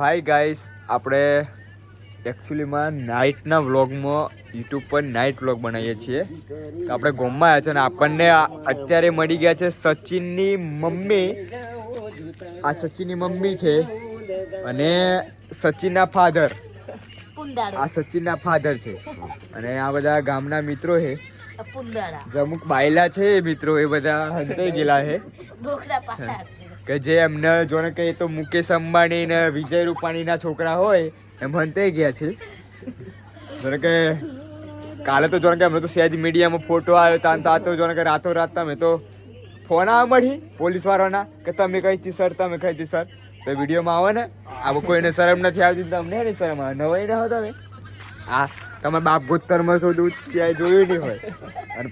Hi guys, આપણે એકચ્યુઅલીમાં નાઇટના વ્લોગમાં YouTube પર નાઇટ વ્લોગ બનાવીએ છીએ. તો આપણે ગોમમાં આવ્યા છે અને આપણને અત્યારે મળી ગયા છે સચિનની મમ્મી. આ સચિનની મમ્મી છે અને સચિનના ફાધર. આ સચિનના ફાધર છે અને આ બધા ગામના મિત્રો છે. અમુક બાયલા છે મિત્રો, એ બધા હંસાઈ ગયેલા છે કે જે એમને જોને કે તો મુકેશ અંબાણી ને વિજય રૂપાણીના છોકરા હોય એમ હંતાઈ ગયા છે. જોને કે કાલે તો જોને કે અમને તો સહેજ મીડિયામાં ફોટો આવ્યો હતા, આ તો જોને કે રાતો રાત તમે તો ફોન આવવા મળી પોલીસ વાળાના કે તમે કઈથી સર, તમે કઈથી સર. તો વિડીયોમાં આવો ને, આવો કોઈને શરમ નથી આવતી, તમને નહીં શરમ આવે? નવાઈ ના હો તમે. હા, તમે બાપ ગોતરમાં શોધું ક્યાંય જોયું નહીં હોય અને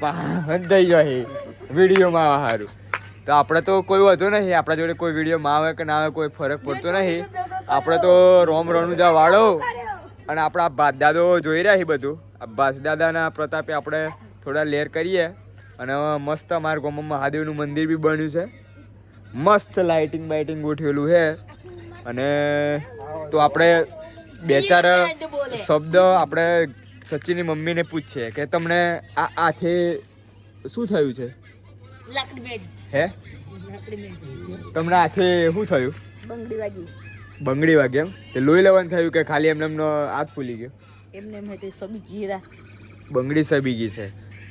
હંતાઈ જાય વિડીયોમાં આવા સારું. તો આપણે તો કોઈ વધુ નહીં, આપણા જોડે કોઈ વિડીયોમાં આવે કે ના આવે કોઈ ફરક પડતો નહીં. આપણે તો રોમ રણુજા વાળો અને આપણા બાપ દાદો જોઈ રહ્યા છે બધું. આ બાપ દાદાના પ્રતાપે આપણે થોડા લેર કરીએ અને મસ્ત અમારા ગામમાં મહાદેવનું મંદિર બી બન્યું છે. મસ્ત લાઇટિંગ બાઇટિંગ ગોઠવેલું છે. અને તો આપણે બે ચાર શબ્દ આપણે સચિનની મમ્મીને પૂછીએ કે તમને આ હાથે શું થયું છે? હે, તમને હાથે શું થયું? બંગડી વાગી એમ? તે લોહી લેવાનું થયું કે ખાલી એમને એમનો હાથ ફૂલી ગયો? બંગડી સબી ગઈ છે.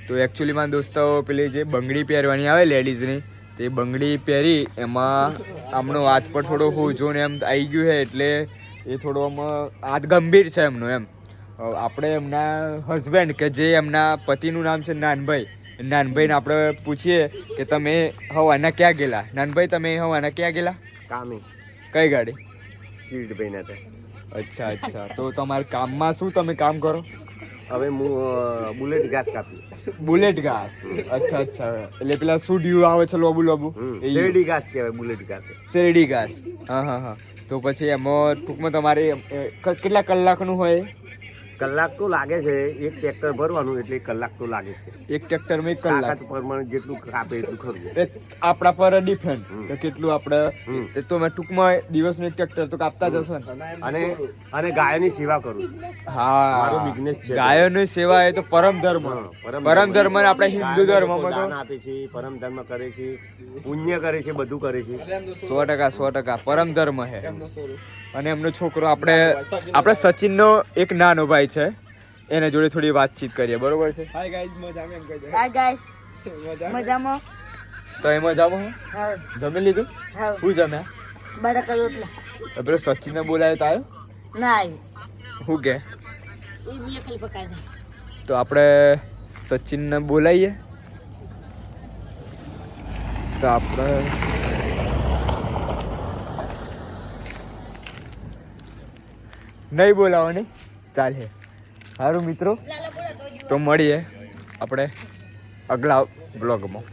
તો એકચ્યુઅલીમાં દોસ્તો પેલી જે બંગડી પહેરવાની આવે લેડીઝની, તે બંગડી પહેરી એમાં આમનો હાથ પર થોડો હોજો ને એમ આવી ગયું છે, એટલે એ થોડો આમાં હાથ ગંભીર છે એમનો એમ. આપણે એમના હસબન્ડ કે જે એમના પતિનું નામ છે નાનભાઈ, નાનભાઈને આપણે પૂછીએ કે તમે હવાના ક્યાં ગયેલા? નાનભાઈ, તમે હવાના ક્યાં ગયેલા? કામે. કઈ ગાડી? કિરીટભાઈ ના. અચ્છા અચ્છા. તો તમારા કામમાં શું તમે કામ કરો? હવે હું બુલેટ ઘાસ કાપી. બુલેટ ઘાસ? અચ્છા અચ્છા. એટલે પેલા સુડિયું આવે છે લોબુ લોબુ, શેરડી ઘાસ કહેવાય. બુલેટ ઘાસ, શેરડી ઘાસ. હા હા હા. તો પછી એમાં ટૂંકમાં તમારે કેટલા કલાકનું હોય? કલાક તો લાગે છે. એક ટ્રેક્ટર ભરવાનું એટલે કલાક તો લાગે છે. એક ટ્રેક્ટરમાં 1 કલાક પ્રમાણે જેટલું કાપે એટલું ખરું. આપણા પર ડિફરન્ટ કે કેટલું આપણે તો મેં ટૂંકમાં દિવસનું 1 ટ્રેક્ટર તો કાપતા જ હશો ને. અને ગાયોની સેવા કરું. હા, મારો બિઝનેસ છે. ગાયોની સેવા એ તો પરમ ધર્મ. પરમ ધર્મ ને આપણે હિન્દુ ધર્મમાં તો આપે છે, પરમ ધર્મ કરે છે, પુણ્ય કરે છે, બધું કરે છે. 100% પરમ ધર્મ છે. અને એમનો છોકરો આપણે સચિનનો એક નાનો ભાઈ છે, એને જોડે થોડી વાતચીત કરીએ, બરોબર છે? હાય ગાઈસ, મજામાં એમ કહી દે. હાય ગાઈસ, મજામાં. તો એ મજામાં હે? હા. જમી લીધું? હા. શું જમ્યા? બટાકા રોટલા. પેલો સચિનને બોલાયો તો આવ્યો? ના આવ્યો. શું કે? એ મી ખાલી પકાઈ દે. તો આપણે સચિનને બોલાવીએ. તો આપણે નહીં બોલાવો નહીં ચાલે. સારું મિત્રો, તો મળીએ આપણે અગલા બ્લોગમાં.